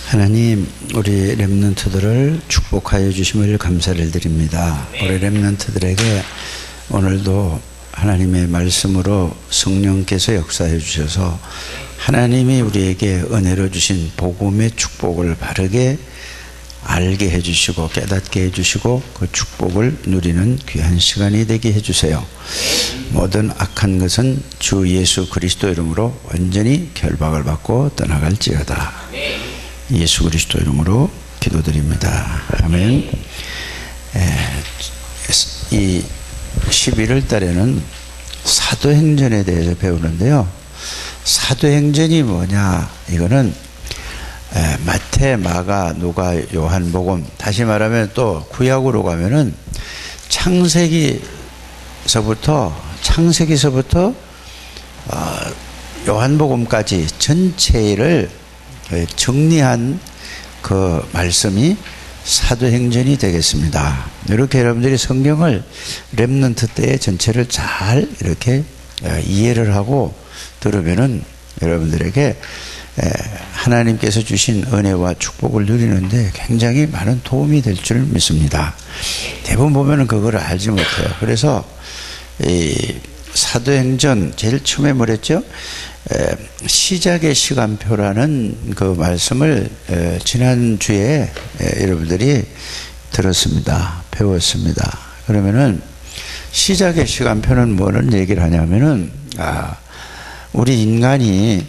하나님, 우리 렘넌트들을 축복하여 주심을 감사를 드립니다. 우리 렘넌트들에게 오늘도 하나님의 말씀으로 성령께서 역사해 주셔서 하나님이 우리에게 은혜로 주신 복음의 축복을 바르게 알게 해주시고 깨닫게 해주시고 그 축복을 누리는 귀한 시간이 되게 해주세요. 모든 악한 것은 주 예수 그리스도 이름으로 완전히 결박을 받고 떠나갈지어다. 예수 그리스도 이름으로 기도드립니다. 아멘. 이 11월 달에는 사도행전에 대해서 배우는데요. 사도행전이 뭐냐? 이거는 마태, 마가, 누가, 요한복음, 다시 말하면 또 구약으로 가면은 창세기서부터 요한복음까지 전체를 정리한 그 말씀이 사도행전이 되겠습니다. 이렇게 여러분들이 성경을 렘넌트 때의 전체를 잘 이렇게 이해를 하고 들으면은 여러분들에게 하나님께서 주신 은혜와 축복을 누리는데 굉장히 많은 도움이 될 줄 믿습니다. 대부분 보면은 그걸 알지 못해요. 그래서 이 사도행전 제일 처음에 뭐랬죠? 시작의 시간표라는 그 말씀을 지난주에 여러분들이 들었습니다. 배웠습니다. 그러면은 시작의 시간표는 뭐는 얘기를 하냐면은 우리 인간이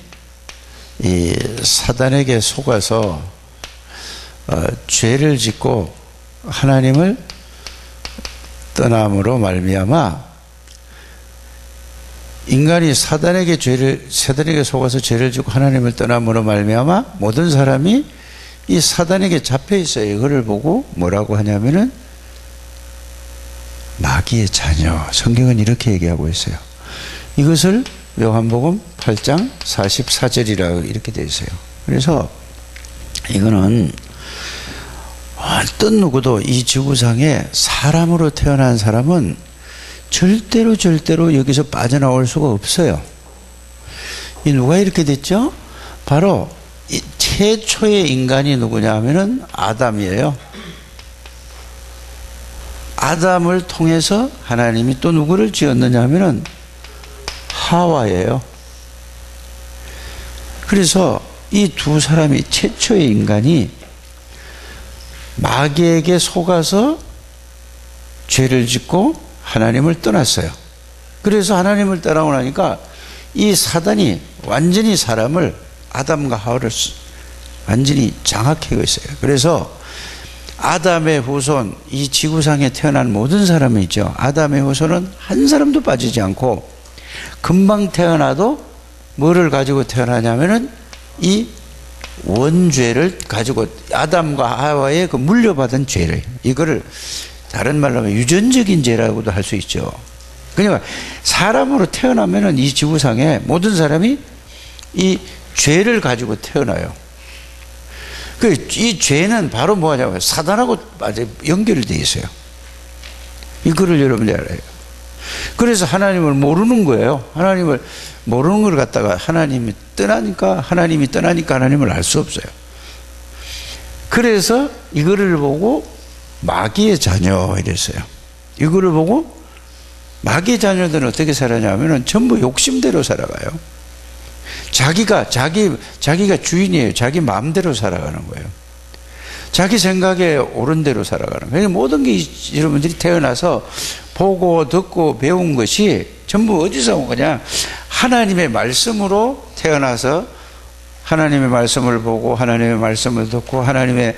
이 사단에게 속아서 죄를 짓고 하나님을 떠남으로 말미암아 인간이 사단에게 속아서 죄를 짓고 하나님을 떠남으로 말미암아 모든 사람이 이 사단에게 잡혀 있어요. 이거를 보고 뭐라고 하냐면은 마귀의 자녀. 성경은 이렇게 얘기하고 있어요. 이것을 요한복음 8장 44절이라고 이렇게 되어 있어요. 그래서 이거는 어떤 누구도 이 지구상에 사람으로 태어난 사람은 절대로 여기서 빠져나올 수가 없어요. 이 누가 이렇게 됐죠? 바로 이 최초의 인간이 누구냐 하면은 아담이에요. 아담을 통해서 하나님이 또 누구를 지었느냐 하면은 하와예요. 그래서 이 두 사람이 최초의 인간이 마귀에게 속아서 죄를 짓고 하나님을 떠났어요. 그래서 하나님을 떠나고 나니까 이 사단이 완전히 사람을 아담과 하와를 완전히 장악하고 있어요. 그래서 아담의 후손, 이 지구상에 태어난 모든 사람이 있죠. 아담의 후손은 한 사람도 빠지지 않고 금방 태어나도 뭐를 가지고 태어나냐면은 이 원죄를 가지고 아담과 하와의 그 물려받은 죄를, 이거를 다른 말로 하면 유전적인 죄라고도 할 수 있죠. 그러니까 사람으로 태어나면은 이 지구상에 모든 사람이 이 죄를 가지고 태어나요. 이 죄는 바로 뭐냐면 사단하고 아주 연결되어 있어요. 이거를 여러분이 알아요. 그래서 하나님을 모르는 거예요. 하나님을 모르는 걸 갖다가 하나님이 떠나니까 하나님을 알 수 없어요. 그래서 이거를 보고 마귀의 자녀 이랬어요. 이거를 보고 마귀의 자녀들은 어떻게 살아냐면은 전부 욕심대로 살아가요. 자기가 주인이에요. 자기 마음대로 살아가는 거예요. 자기 생각에 옳은 대로 살아가는 거예요. 모든 게 여러분들이 태어나서 보고 듣고 배운 것이 전부 어디서 온 거냐? 하나님의 말씀으로 태어나서 하나님의 말씀을 보고 하나님의 말씀을 듣고 하나님의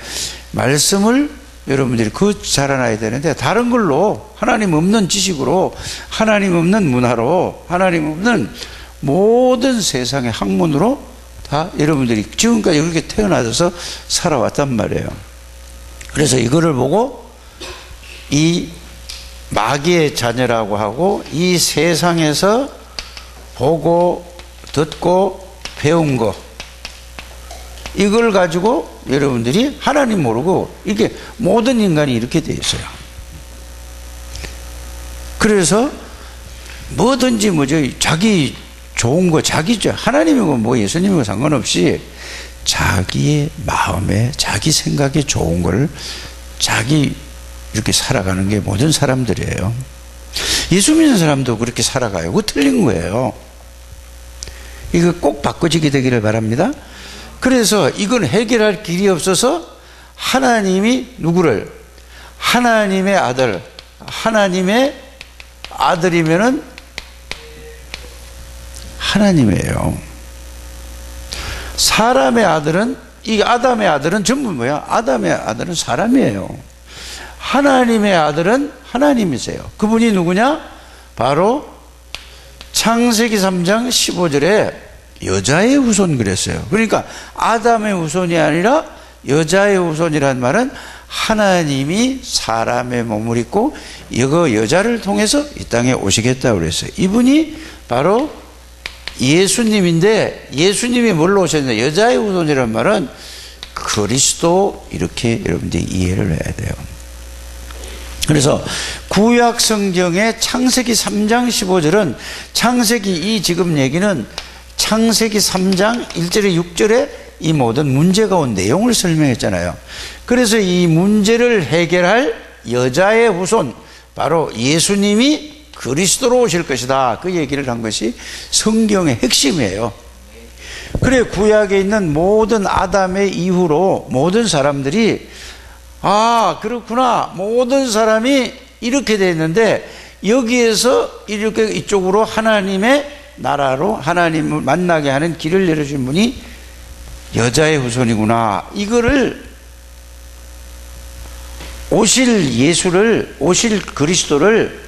말씀을 여러분들이 자라나야 되는데 다른 걸로 하나님 없는 지식으로 하나님 없는 문화로 하나님 없는 모든 세상의 학문으로 다 여러분들이 지금까지 이렇게 태어나서 살아왔단 말이에요. 그래서 이거를 보고 이 마귀의 자녀라고 하고 이 세상에서 보고 듣고 배운 거 이걸 가지고 여러분들이 하나님 모르고 이게 모든 인간이 이렇게 돼 있어요. 그래서 뭐든지 자기 좋은 거, 하나님이고 뭐 예수님이고 상관없이 자기의 마음에 자기 생각에 좋은 거를 자기 이렇게 살아가는 게 모든 사람들이에요. 예수 믿는 사람도 그렇게 살아가요. 그거 틀린 거예요. 이거 꼭 바꿔지게 되기를 바랍니다. 그래서 이건 해결할 길이 없어서 하나님이 누구를, 하나님의 아들, 하나님의 아들이면은 하나님이에요. 사람의 아들은, 이 아담의 아들은 전부 뭐야? 아담의 아들은 사람이에요. 하나님의 아들은 하나님이세요. 그분이 누구냐? 바로 창세기 3장 15절에 여자의 후손 그랬어요. 그러니까 아담의 후손이 아니라 여자의 후손이란 말은 하나님이 사람의 몸을 입고 이거 여자를 통해서 이 땅에 오시겠다고 그랬어요. 이분이 바로 예수님인데, 예수님이 뭘로 오셨냐? 여자의 후손이란 말은 그리스도, 이렇게 여러분들이 이해를 해야 돼요. 그래서 구약 성경의 창세기 3장 15절은 창세기, 이 지금 얘기는 창세기 3장 1절에 6절에 이 모든 문제가 온 내용을 설명했잖아요. 그래서 이 문제를 해결할 여자의 후손, 바로 예수님이 그리스도로 오실 것이다, 그 얘기를 한 것이 성경의 핵심이에요. 그래, 구약에 있는 모든 아담의 이후로 모든 사람들이 아, 그렇구나, 모든 사람이 이렇게 됐는데 여기에서 이렇게 이쪽으로 하나님의 나라로 하나님을 만나게 하는 길을 열어준 분이 여자의 후손이구나, 이거를 오실 예수를, 오실 그리스도를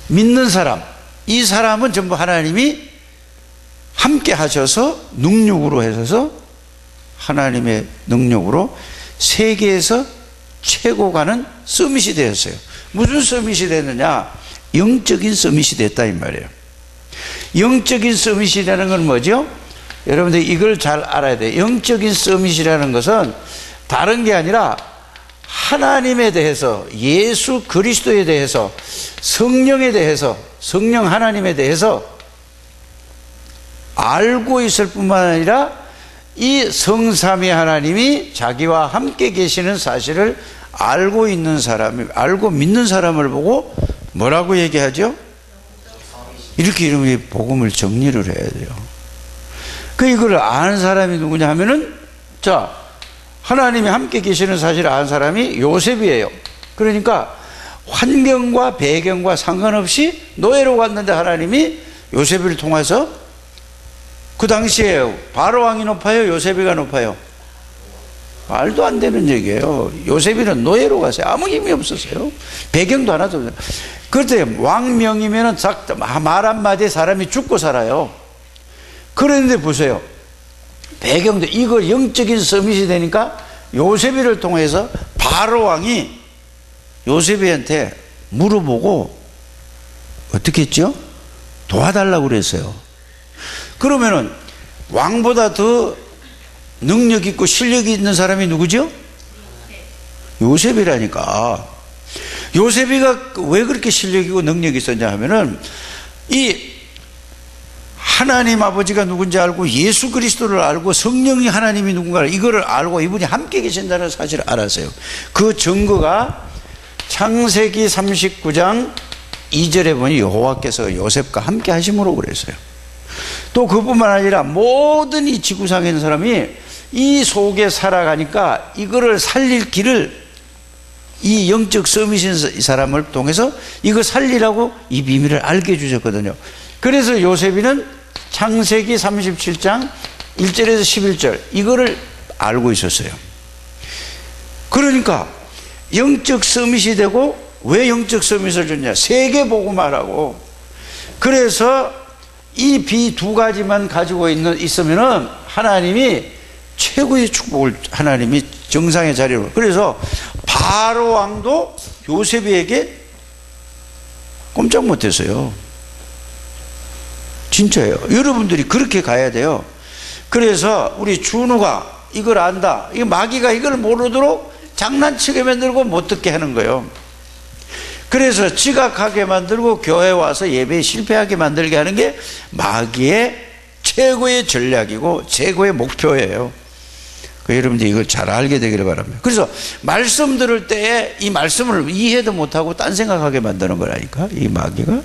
믿는 사람, 이 사람은 전부 하나님이 함께 하셔서 능력으로 해서 하나님의 능력으로 세계에서 최고 가는 서밋이 되었어요. 무슨 서밋이 됐느냐? 영적인 서밋이 됐다 이 말이에요. 영적인 서밋이라는 건 뭐죠? 여러분들 이걸 잘 알아야 돼요. 영적인 서밋이라는 것은 다른 게 아니라 하나님에 대해서, 예수 그리스도에 대해서, 성령에 대해서, 성령 하나님에 대해서 알고 있을 뿐만 아니라 이 성삼위 하나님이 자기와 함께 계시는 사실을 알고 있는 사람이, 알고 믿는 사람을 보고 뭐라고 얘기하죠? 이렇게 이름이 복음을 정리를 해야 돼요. 이걸 아는 사람이 누구냐 하면은, 자, 하나님이 함께 계시는 사실을 아는 사람이 요셉이에요. 그러니까 환경과 배경과 상관없이 노예로 갔는데 하나님이 요셉을 통해서, 그 당시에 바로왕이 높아요, 요셉이가 높아요? 말도 안 되는 얘기예요. 요셉이는 노예로 갔어요. 아무 힘이 없었어요. 배경도 하나도 없어요. 그때 왕명이면 말 한마디에 사람이 죽고 살아요. 그런데 보세요, 배경도, 이거 영적인 서밋이 되니까 요셉이를 통해서 바로왕이 요셉이한테 물어보고 어떻게 했죠? 도와달라고 그랬어요. 그러면은 왕보다 더 능력 있고 실력 있는 사람이 누구죠? 요셉이라니까. 요셉이가 왜 그렇게 실력이고 능력이 있었냐 하면은, 이 하나님 아버지가 누군지 알고 예수 그리스도를 알고 성령이 하나님이 누군가를, 이거를 알고 이분이 함께 계신다는 사실을 알았어요. 그 증거가 창세기 39장 2절에 보니 여호와께서 요셉과 함께 하심으로 그랬어요. 또 그뿐만 아니라 모든 이 지구상에 있는 사람이 이 속에 살아가니까 이거를 살릴 길을, 이 영적 서밋인 사람을 통해서 이거 살리라고 이 비밀을 알게 해주셨거든요. 그래서 요셉이는 창세기 37장 1절에서 11절 이거를 알고 있었어요. 그러니까 영적 서밋이 되고, 왜 영적 서밋을 줬냐? 세계 복음화라고. 그래서 이 비 두 가지만 가지고 있으면은 하나님이 최고의 축복을, 하나님이 정상의 자리로. 그래서 바로 왕도 요셉에게 꼼짝 못했어요. 진짜예요. 여러분들이 그렇게 가야 돼요. 그래서 우리 준우가 이걸 안다, 이 마귀가 이걸 모르도록 장난치게 만들고 못 듣게 하는 거예요. 그래서 지각하게 만들고 교회 와서 예배에 실패하게 만들게 하는 게 마귀의 최고의 전략이고 최고의 목표예요. 여러분들이 이걸 잘 알게 되기를 바랍니다. 그래서 말씀 들을 때에 이 말씀을 이해도 못하고 딴 생각하게 만드는 거라니까, 이 마귀가.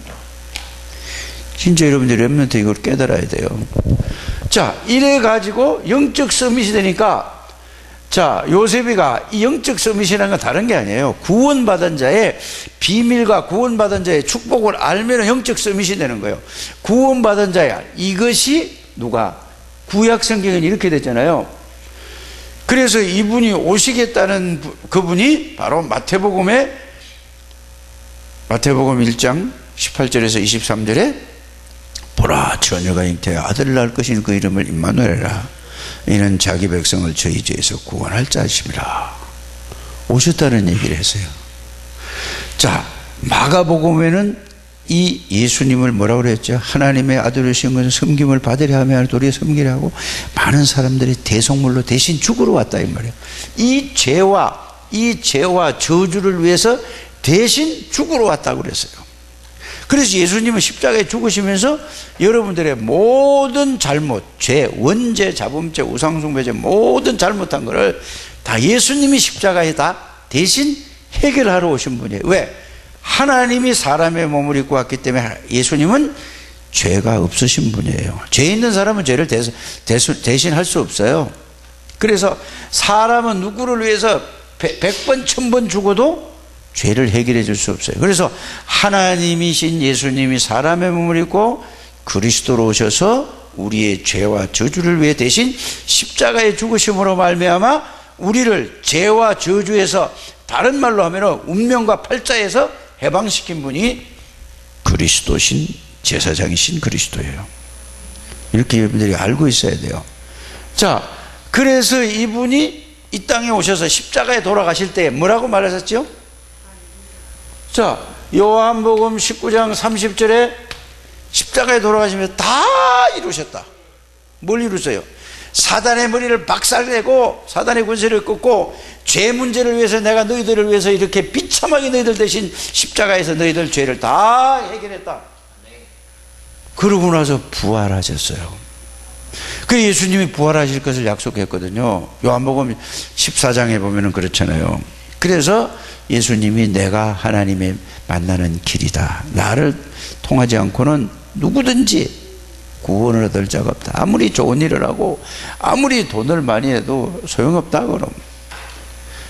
진짜 여러분들이 렘넌트 이걸 깨달아야 돼요. 자, 이래 가지고 영적 서밋이 되니까, 자, 요셉이가 이 영적 서밋이라는 건 다른 게 아니에요. 구원받은 자의 비밀과 구원받은 자의 축복을 알면 영적 서밋이 되는 거예요. 구원받은 자야. 이것이 누가? 구약 성경은 이렇게 됐잖아요. 그래서 이분이 오시겠다는 그분이 바로 마태복음 1장 18절에서 23절에 보라, 처녀가 잉태하여 아들을 낳을 것이니 그 이름을 임마누엘이라. 이는 자기 백성을 저희 죄에서 구원할 자심이라. 오셨다는 얘기를 했어요. 자, 마가복음에는 이 예수님을 뭐라고 그랬죠? 하나님의 아들이신 것은 섬김을 받으려 하며 도리에 섬기려 하고 많은 사람들이 대속물로 대신 죽으러 왔다, 이 말이에요. 이 죄와 저주를 위해서 대신 죽으러 왔다고 그랬어요. 그래서 예수님은 십자가에 죽으시면서 여러분들의 모든 잘못, 죄, 원죄, 자범죄, 우상숭배죄 모든 잘못한 거를 다 예수님이 십자가에 다 대신 해결하러 오신 분이에요. 왜? 하나님이 사람의 몸을 입고 왔기 때문에 예수님은 죄가 없으신 분이에요. 죄 있는 사람은 죄를 대신할 수 없어요. 그래서 사람은 누구를 위해서 100번 1000번 죽어도 죄를 해결해 줄 수 없어요. 그래서 하나님이신 예수님이 사람의 몸을 입고 그리스도로 오셔서 우리의 죄와 저주를 위해 대신 십자가에 죽으심으로 말미암아 우리를 죄와 저주에서, 다른 말로 하면 운명과 팔자에서 해방시킨 분이 그리스도신, 제사장이신 그리스도예요. 이렇게 여러분들이 알고 있어야 돼요. 자, 그래서 이분이 이 땅에 오셔서 십자가에 돌아가실 때 뭐라고 말하셨죠? 자, 요한복음 19장 30절에 십자가에 돌아가시면서 다 이루셨다. 뭘 이루셨어요? 사단의 머리를 박살내고 사단의 권세를 꺾고 죄 문제를 위해서 내가 너희들을 위해서 이렇게 비참하게 너희들 대신 십자가에서 너희들 죄를 다 해결했다. 그러고 나서 부활하셨어요. 그 예수님이 부활하실 것을 약속했거든요. 요한복음 14장에 보면은 그렇잖아요. 그래서 예수님이 내가 하나님의 만나는 길이다. 나를 통하지 않고는 누구든지 구원을 얻을 자가 없다. 아무리 좋은 일을 하고 아무리 돈을 많이 해도 소용없다 그럼.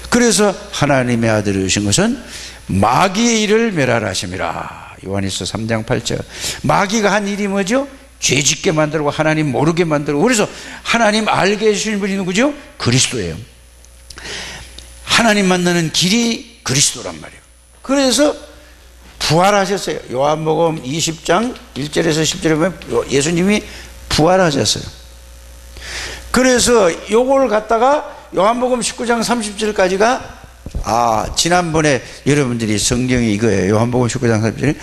그래서 하나님의 아들이 오신 것은 마귀의 일을 멸하라심이라. 요한일서 3장 8절. 마귀가 한 일이 뭐죠? 죄짓게 만들고 하나님 모르게 만들고. 그래서 하나님 알게 해주신 분이 누구죠? 그리스도예요. 하나님 만나는 길이 그리스도란 말이에요. 그래서 부활하셨어요. 요한복음 20장 1절에서 10절에 보면 예수님이 부활하셨어요. 그래서 요걸 갖다가 요한복음 19장 30절까지가 지난번에 여러분들이 성경이 이거예요. 요한복음 19장 30절에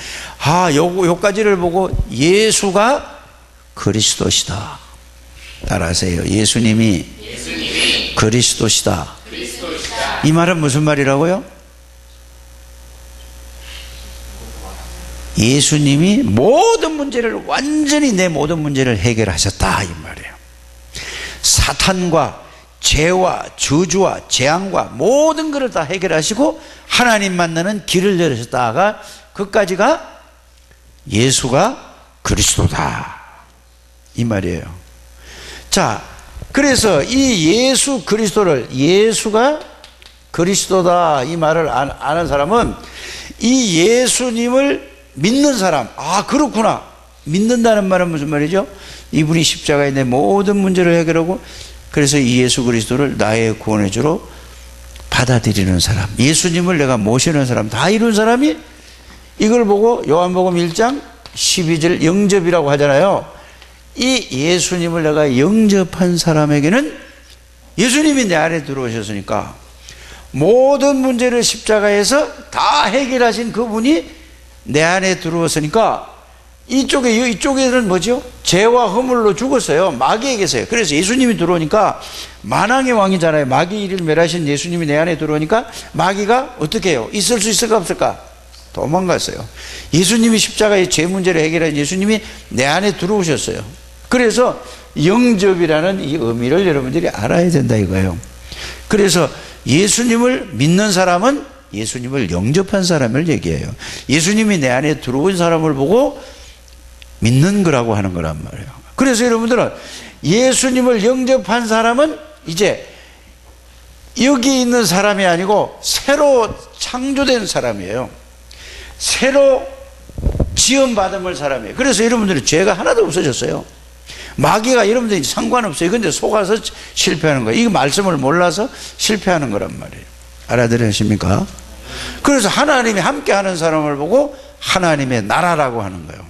요까지를 보고 예수가 그리스도시다. 따라하세요. 예수님이 그리스도시다. 이 말은 무슨 말이라고요? 예수님이 모든 문제를, 완전히 내 모든 문제를 해결하셨다 이 말이에요. 사탄과 죄와 저주와 재앙과 모든 것을 다 해결하시고 하나님 만나는 길을 열으셨다가 그까지가 예수가 그리스도다 이 말이에요. 자, 그래서 이 예수 그리스도를, 예수가 그리스도다 이 말을 아는 사람은 이 예수님을 믿는 사람, 그렇구나. 믿는다는 말은 무슨 말이죠? 이분이 십자가에 내 모든 문제를 해결하고 그래서 이 예수 그리스도를 나의 구원의 주로 받아들이는 사람, 예수님을 내가 모시는 사람, 다 이룬 사람이 이걸 보고 요한복음 1장 12절 영접이라고 하잖아요. 이 예수님을 내가 영접한 사람에게는 예수님이 내 안에 들어오셨으니까 모든 문제를 십자가에서 다 해결하신 그분이 내 안에 들어왔으니까 이쪽에는 뭐죠? 죄와 허물로 죽었어요. 마귀에게서요. 그래서 예수님이 들어오니까 만왕의 왕이잖아요. 마귀 일을 멸하신 예수님이 내 안에 들어오니까 마귀가 어떻게 해요? 있을 수 있을까 없을까? 도망갔어요. 예수님이 십자가의 죄 문제를 해결한 예수님이 내 안에 들어오셨어요. 그래서 영접이라는 이 의미를 여러분들이 알아야 된다 이거예요. 그래서 예수님을 믿는 사람은 예수님을 영접한 사람을 얘기해요. 예수님이 내 안에 들어온 사람을 보고 믿는 거라고 하는 거란 말이에요. 그래서 여러분들은 예수님을 영접한 사람은 이제 여기 있는 사람이 아니고 새로 창조된 사람이에요. 새로 지음받은 사람이에요. 그래서 여러분들이 죄가 하나도 없어졌어요. 마귀가 여러분들이 상관없어요. 근데 속아서 실패하는 거예요. 이 말씀을 몰라서 실패하는 거란 말이에요. 알아들으십니까? 그래서 하나님이 함께하는 사람을 보고 하나님의 나라라고 하는 거예요.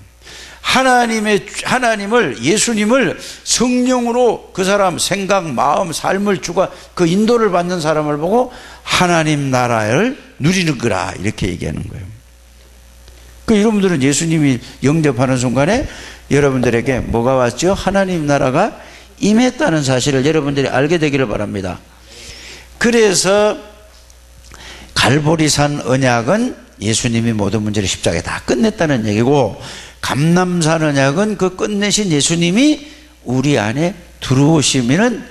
하나님을, 예수님을 성령으로 그 사람 생각, 마음, 삶을 주가 그 인도를 받는 사람을 보고 하나님 나라를 누리는 거라 이렇게 얘기하는 거예요. 그 여러분들은 예수님이 영접하는 순간에 여러분들에게 뭐가 왔죠? 하나님 나라가 임했다는 사실을 여러분들이 알게 되기를 바랍니다. 그래서 갈보리산 언약은 예수님이 모든 문제를 십자가에 다 끝냈다는 얘기고, 감람산 언약은 그 끝내신 예수님이 우리 안에 들어오시면은,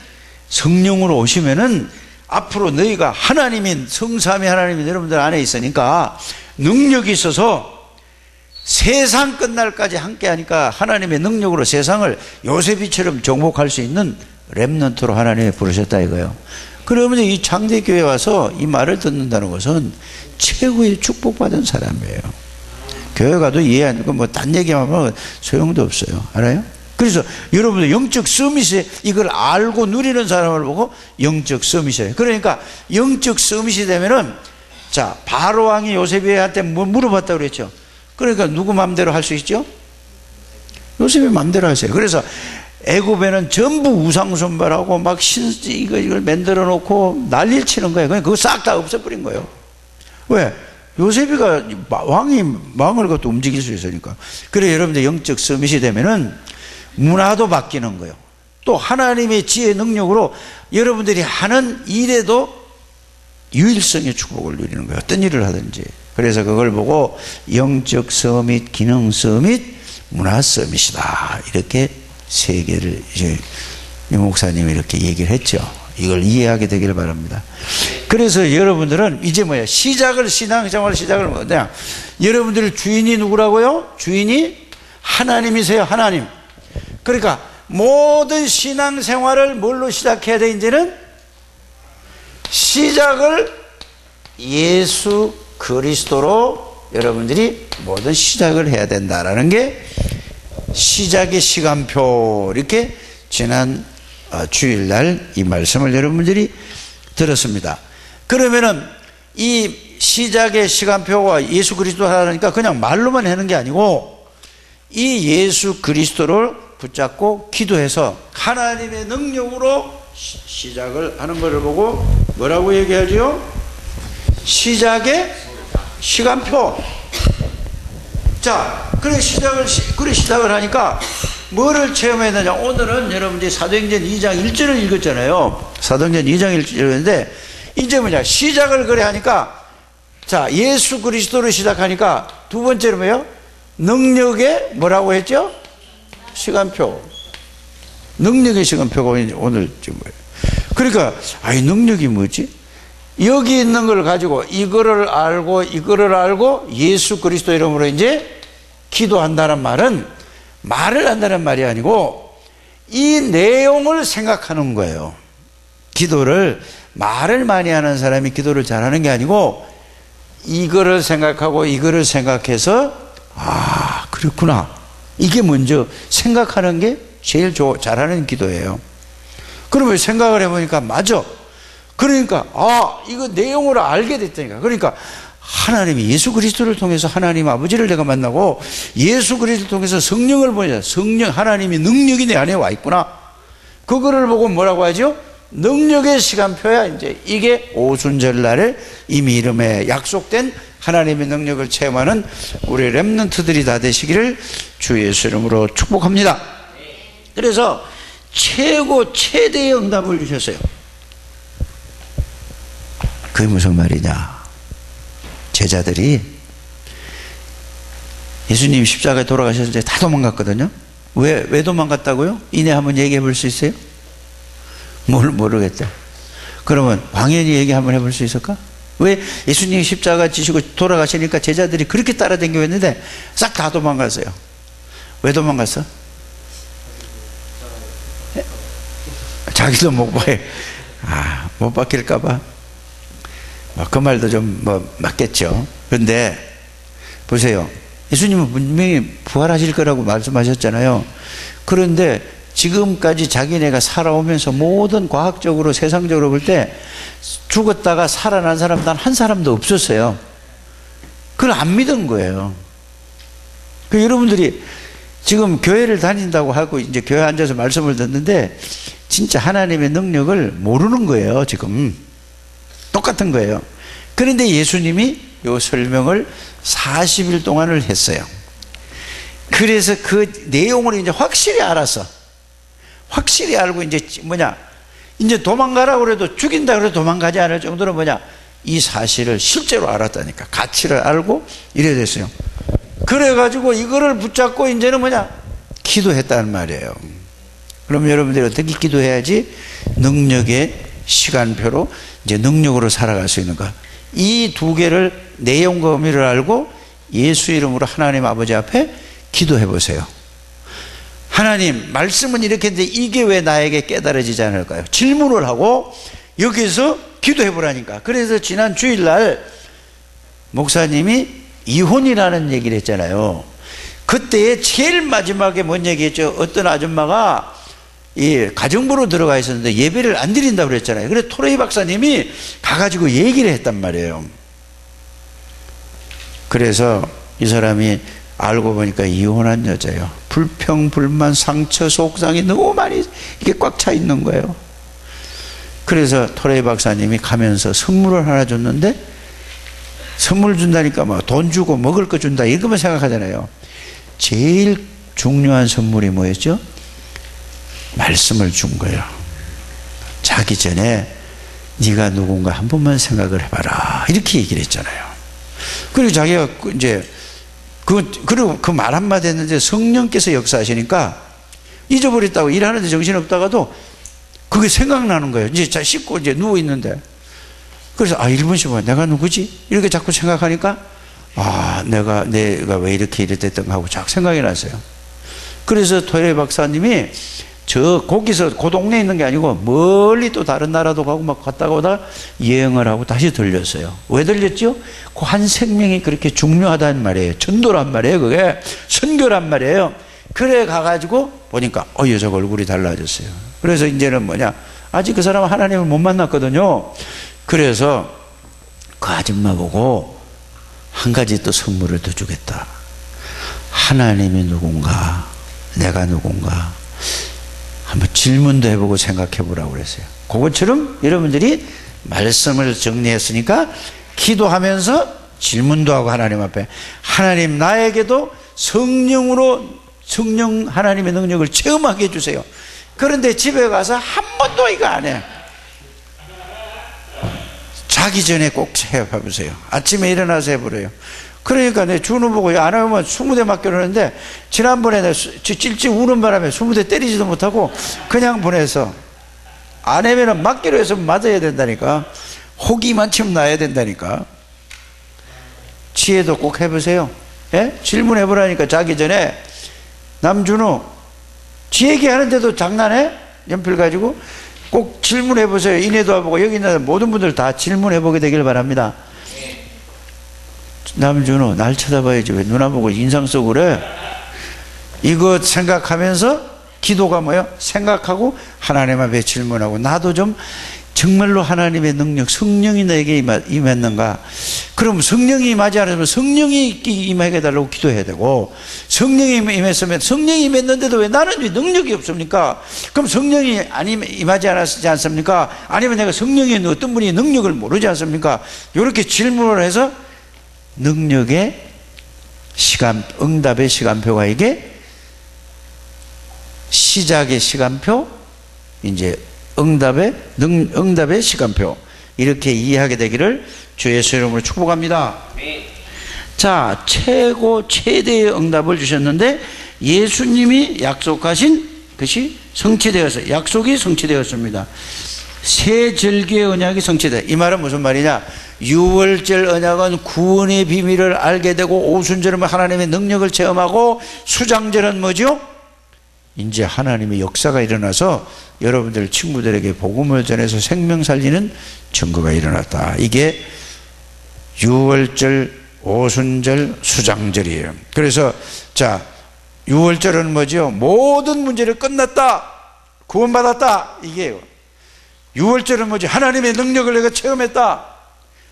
성령으로 오시면은 앞으로 너희가 하나님인 성삼위 하나님이 여러분들 안에 있으니까 능력이 있어서 세상 끝날까지 함께 하니까 하나님의 능력으로 세상을 요셉이처럼 정복할 수 있는 렘넌트로 하나님이 부르셨다 이거예요. 그러면 이 창대교회에 와서 이 말을 듣는다는 것은 최고의 축복받은 사람이에요. 교회 가도 이해 안 되고 뭐 딴 얘기만 하면 소용도 없어요. 알아요? 그래서 여러분들 영적 서밋에 이걸 알고 누리는 사람을 보고 영적 서밋이에요. 그러니까 영적 서밋이 되면은, 자, 바로왕이 요셉한테 뭐 물어봤다고 그랬죠. 그러니까 누구 마음대로 할 수 있죠? 요셉의 마음대로 하세요. 그래서 애굽에는 전부 우상 숭배하고 막 이걸 만들어 놓고 난리를 치는 거예요. 그냥 그거 싹 다 없애버린 거예요. 왜? 요셉이가 왕이 왕을 것도 움직일 수 있으니까. 그래 여러분들 영적 서밋이 되면은 문화도 바뀌는 거예요. 또 하나님의 지혜 능력으로 여러분들이 하는 일에도 유일성의 축복을 누리는 거예요. 어떤 일을 하든지. 그래서 그걸 보고 영적 서밋, 기능 서밋, 문화 서밋이다. 이렇게 세 개를 이제 유 목사님이 이렇게 얘기를 했죠. 이걸 이해하게 되기를 바랍니다. 그래서 여러분들은 이제 뭐야? 신앙생활 시작을 뭐냐? 여러분들 주인이 누구라고요? 주인이 하나님이세요. 하나님. 그러니까 모든 신앙생활을 뭘로 시작해야 돼? 이제는 시작을 예수 그리스도로 여러분들이 모든 시작을 해야 된다라는 게 시작의 시간표. 이렇게 지난 주일날 이 말씀을 여러분들이 들었습니다. 그러면은 이 시작의 시간표가 예수 그리스도 하라니까 그냥 말로만 하는 게 아니고 이 예수 그리스도를 붙잡고 기도해서 하나님의 능력으로 시작을 하는 것을 보고 뭐라고 얘기하죠? 시작의 시간표. 자, 그래 시작을 하니까 뭐를 체험해야 되냐? 오늘은 여러분들이 사도행전 2장 1절을 읽었잖아요. 사도행전 2장 1절을 읽었는데 이제 뭐냐? 시작을 그래 하니까, 자, 예수 그리스도로 시작하니까 두 번째로 뭐예요? 능력의 뭐라고 했죠? 시간표. 능력의 시간표가 오늘 지금 뭐예요? 그러니까 이 능력이 뭐지? 여기 있는 걸 가지고 이거를 알고 예수 그리스도 이름으로 이제 기도한다는 말은 말을 한다는 말이 아니고 이 내용을 생각하는 거예요. 기도를 말을 많이 하는 사람이 기도를 잘하는 게 아니고 이거를 생각하고 이거를 생각해서 그렇구나. 이게 먼저 생각하는 게 제일 잘하는 기도예요. 그러면 생각을 해보니까 맞아. 그러니까 이거 내용을 알게 됐다니까. 그러니까 하나님이 예수 그리스도를 통해서 하나님 아버지를 내가 만나고 예수 그리스도를 통해서 성령을 보자. 성령 하나님이 능력이 내 안에 와 있구나. 그거를 보고 뭐라고 하죠? 능력의 시간표야. 이제 이게 오순절날에 이미 이름에 약속된 하나님의 능력을 체험하는 우리 렘넌트들이 다 되시기를 주 예수 이름으로 축복합니다. 그래서 최대의 응답을 주셨어요. 그게 무슨 말이냐? 제자들이 예수님 십자가에 돌아가셨을 때 다 도망갔거든요. 왜 도망갔다고요? 이내 한번 얘기해 볼 수 있어요? 모르겠다. 그러면 광연히 얘기 한번 해볼 수 있을까? 왜 예수님이 십자가 지시고 돌아가시니까 제자들이 그렇게 따라다니고 싹 다 도망갔어요. 왜 도망갔어? 자기도 못 봐요. 못 바뀔까봐. 그 말도 좀 맞겠죠. 그런데 보세요. 예수님은 분명히 부활하실 거라고 말씀하셨잖아요. 그런데 지금까지 자기네가 살아오면서 모든 과학적으로 세상적으로 볼 때 죽었다가 살아난 사람 단 한 사람도 없었어요. 그걸 안 믿은 거예요. 여러분들이 지금 교회를 다닌다고 하고 이제 교회 앉아서 말씀을 듣는데 진짜 하나님의 능력을 모르는 거예요. 지금 똑같은 거예요. 그런데 예수님이 이 설명을 40일 동안을 했어요. 그래서 그 내용을 이제 확실히 알았어. 확실히 알고 이제 이제 도망가라고 그래도 죽인다 그래도 도망가지 않을 정도로 이 사실을 실제로 알았다니까. 가치를 알고 이래 됐어요. 그래가지고 이거를 붙잡고 이제는 기도했다는 말이에요. 그럼 여러분들이 어떻게 기도해야지 능력의 시간표로 이제 능력으로 살아갈 수 있는가? 이 두 개를 내용과 의미를 알고 예수 이름으로 하나님 아버지 앞에 기도해 보세요. 하나님, 말씀은 이렇게 했는데 이게 왜 나에게 깨달아지지 않을까요? 질문을 하고 여기서 기도해 보라니까. 그래서 지난 주일날 목사님이 이혼이라는 얘기를 했잖아요. 그때 제일 마지막에 뭔 얘기했죠? 어떤 아줌마가 이 가정부로 들어가 있었는데 예배를 안 드린다고 그랬잖아요. 그래서 토레이 박사님이 가가지고 얘기를 했단 말이에요. 그래서 이 사람이 알고 보니까 이혼한 여자예요. 불평, 불만, 상처, 속상이 너무 많이 이게 꽉 차 있는 거예요. 그래서 토레이 박사님이 가면서 선물을 하나 줬는데, 선물 준다니까 돈 주고 먹을 거 준다 이것만 생각하잖아요. 제일 중요한 선물이 뭐였죠? 말씀을 준 거예요. 자기 전에 네가 누군가 한 번만 생각을 해봐라 이렇게 얘기를 했잖아요. 그리고 자기가 이제 그리고 그 말 한마디 했는데 성령께서 역사하시니까 잊어버렸다고 일하는데 정신없다가도 그게 생각나는 거예요. 이제 자 씻고 이제 누워 있는데 그래서 1분 10분 내가 누구지? 이렇게 자꾸 생각하니까 내가 왜 이렇게 이랬던 거 하고 자꾸 생각이 났어요. 그래서 토레이 박사님이 거기서 그 동네에 있는 게 아니고 멀리 또 다른 나라도 가고 막 갔다가 오다가 여행을 하고 다시 들렸어요. 왜 들렸죠? 그 한 생명이 그렇게 중요하다는 말이에요. 전도란 말이에요. 그게 선교란 말이에요. 그래 가가지고 보니까 여자가 얼굴이 달라졌어요. 그래서 이제는 아직 그 사람은 하나님을 못 만났거든요. 그래서 그 아줌마 보고 한 가지 또 선물을 더 주겠다. 하나님이 누군가, 내가 누군가 한번 질문도 해보고 생각해 보라고 그랬어요. 그것처럼 여러분들이 말씀을 정리했으니까 기도하면서 질문도 하고 하나님 앞에 하나님 나에게도 성령 하나님의 능력을 체험하게 해주세요. 그런데 집에 가서 한 번도 이거 안 해. 자기 전에 꼭 해보세요. 아침에 일어나서 해보래요. 그러니까 내 준우 보고 안 하면 20대 맞기로 했는데 지난번에 내가 찔찔 우는 바람에 20대 때리지도 못하고 그냥 보내서 안 하면 맞기로 해서 맞아야 된다니까. 호기만 치면 나야 된다니까. 지혜도 꼭 해보세요. 예? 질문해 보라니까. 자기 전에 남준우 지 얘기하는데도 장난해? 연필 가지고 꼭 질문해 보세요. 이내도 와보고 여기 있는 모든 분들 다 질문해 보게 되길 바랍니다. 남준우 날 쳐다봐야지 왜 누나 보고 인상 쓰고 그래? 이거 생각하면서 기도가 뭐예요? 생각하고 하나님 앞에 질문하고 나도 좀 정말로 하나님의 능력 성령이 나에게 임했는가? 그럼 성령이 임하지 않으면 성령이 임하게 해달라고 기도해야 되고 성령이 임했으면 성령이 임했는데도 왜 나는 왜 능력이 없습니까? 그럼 성령이 임하지 않았지 않습니까? 아니면 내가 성령이 어떤 분이 능력을 모르지 않습니까? 이렇게 질문을 해서 능력의 시간, 응답의 시간표가 이게 시작의 시간표, 이제 응답의 시간표 이렇게 이해하게 되기를 주 예수 이름으로 축복합니다. 자, 최대의 응답을 주셨는데 예수님이 약속하신 것이 성취되어서 약속이 성취되었습니다. 새 절기의 언약이 성취돼. 이 말은 무슨 말이냐? 유월절 언약은 구원의 비밀을 알게 되고, 오순절은 하나님의 능력을 체험하고, 수장절은 뭐죠? 이제 하나님의 역사가 일어나서 여러분들 친구들에게 복음을 전해서 생명 살리는 증거가 일어났다. 이게 유월절, 오순절, 수장절이에요. 그래서 자, 유월절은 뭐죠? 모든 문제를 끝났다, 구원받았다, 이게요. 유월절은 뭐죠? 하나님의 능력을 내가 체험했다.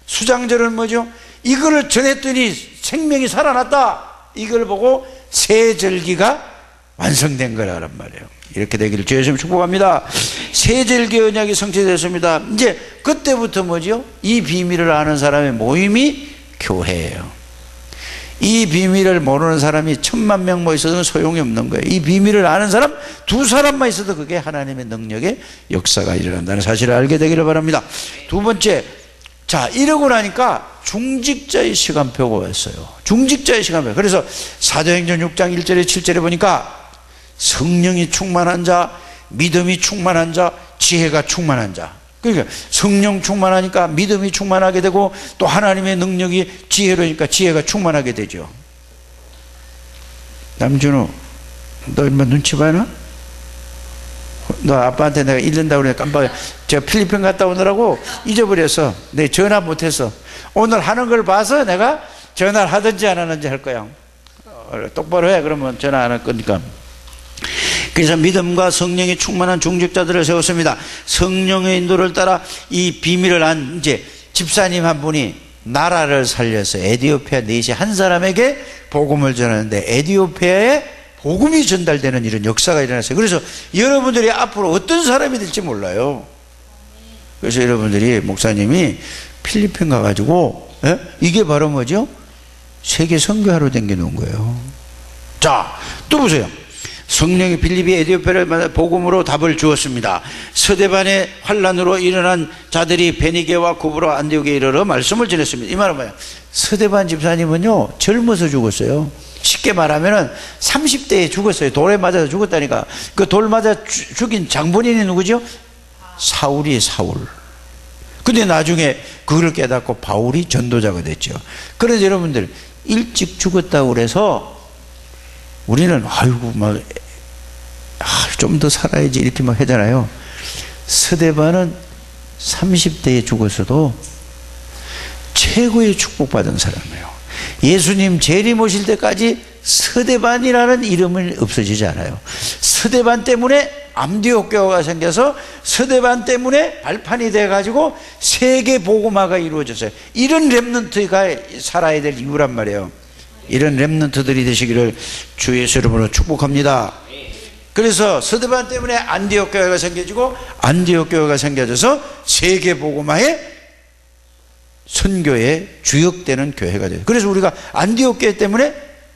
수장절은 뭐죠? 이거를 전했더니 생명이 살아났다. 이걸 보고 새 절기가 완성된 거란 말이에요. 이렇게 되기를 주의 이름으로 축복합니다. 새 절기 언약이 성취됐습니다. 이제 그때부터 뭐죠? 이 비밀을 아는 사람의 모임이 교회예요. 이 비밀을 모르는 사람이 10,000,000명 뭐 있어도 소용이 없는 거예요. 이 비밀을 아는 사람 2사람만 있어도 그게 하나님의 능력의 역사가 일어난다는 사실을 알게 되기를 바랍니다. 두 번째, 자, 이러고 나니까 중직자의 시간표가 왔어요. 중직자의 시간표. 그래서 사도행전 6장 1절에 7절에 보니까 성령이 충만한 자, 믿음이 충만한 자, 지혜가 충만한 자. 그러니까 성령 충만하니까 믿음이 충만하게 되고, 또 하나님의 능력이 지혜로니까 지혜가 충만하게 되죠. 남준우, 너 인마 눈치 봐나? 너 아빠한테 내가 잃는다고 그래 깜빡. 제가 필리핀 갔다 오느라고 잊어버려서 내 전화 못해서 오늘 하는 걸 봐서 내가 전화를 하든지 안 하는지 할 거야. 똑바로 해. 그러면 전화 안 할 거니까. 그래서 믿음과 성령이 충만한 중직자들을 세웠습니다. 성령의 인도를 따라 이 비밀을 안 이제 집사님 한 분이 나라를 살려서 에티오피아 내시 한 사람에게 복음을 전하는데 에티오피아에 복음이 전달되는 이런 역사가 일어났어요. 그래서 여러분들이 앞으로 어떤 사람이 될지 몰라요. 그래서 여러분들이 목사님이 필리핀 가가지고 이게 바로 뭐죠? 세계 선교하러 댕겨놓은 거예요. 자, 또 보세요. 성령이 빌립이 에티오피아를 만나 복음으로 답을 주었습니다. 서대반의 환란으로 일어난 자들이 베니게와 구브로 안디옥에 이르러 말씀을 전했습니다. 이 말은 뭐예요? 서대반 집사님은요 젊어서 죽었어요. 쉽게 말하면 30대에 죽었어요. 돌에 맞아서 죽었다니까. 그 돌 맞아 죽인 장본인이 누구죠? 사울이 사울. 근데 나중에 그걸 깨닫고 바울이 전도자가 됐죠. 그래서 여러분들 일찍 죽었다고 그래서 우리는 아이고 막 좀 더 살아야지 이렇게 막 하잖아요. 스데반은 30대에 죽었어도 최고의 축복받은 사람이에요. 예수님 재림 오실 때까지 스데반이라는 이름은 없어지지 않아요. 스데반 때문에 암디옥 교회가 생겨서 스데반 때문에 발판이 돼가지고 세계 복음화가 이루어졌어요. 이런 렘넌트가 살아야 될 이유란 말이에요. 이런 렘넌트들이 되시기를 주 예수 이름으로 축복합니다. 그래서 스데반 때문에 안디옥 교회가 생겨지고 안디옥 교회가 생겨져서 세계 복음화의 선교의 주역되는 교회가 돼요. 그래서 우리가 안디옥 교회 때문에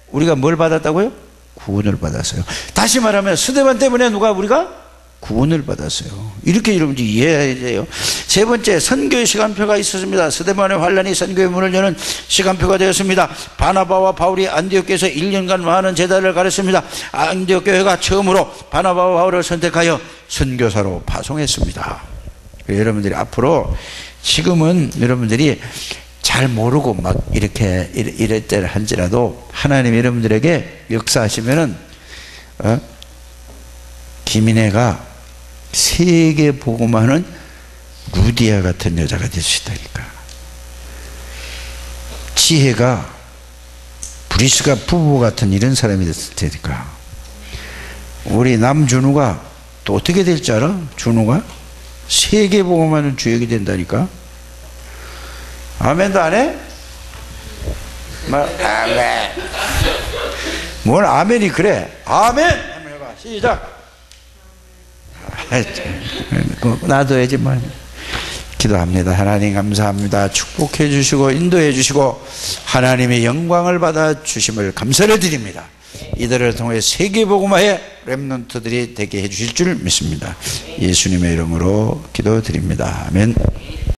우리가 뭘 받았다고요? 구원을 받았어요. 다시 말하면 스데반 때문에 우리가 구원을 받았어요. 이렇게 여러분들이 이해해야 돼요. 세 번째, 선교의 시간표가 있었습니다. 스데반의 환란이 선교의 문을 여는 시간표가 되었습니다. 바나바와 바울이 안디옥에서 1년간 많은 제자를 가르쳤습니다. 안디옥 교회가 처음으로 바나바와 바울을 선택하여 선교사로 파송했습니다. 여러분들이 앞으로 지금은 여러분들이 잘 모르고 막 이렇게 이럴 때를 한지라도 하나님 여러분들에게 역사하시면은 김인혜가 세계 복음하는 루디아 같은 여자가 될 수 있다니까. 지혜가 브리스가 부부 같은 이런 사람이 됐을 테니까. 우리 남준우가 또 어떻게 될 줄 알아? 준우가 세계 복음하는 주역이 된다니까. 아멘도 안 해? 아멘. 뭘 아멘이 그래? 아멘. 한번 해봐. 시작. 놔둬야지 뭐. 기도합니다. 하나님 감사합니다. 축복해 주시고 인도해 주시고 하나님의 영광을 받아 주심을 감사를 드립니다. 이들을 통해 세계복음화의 렘넌트들이 되게 해 주실 줄 믿습니다. 예수님의 이름으로 기도드립니다. 아멘.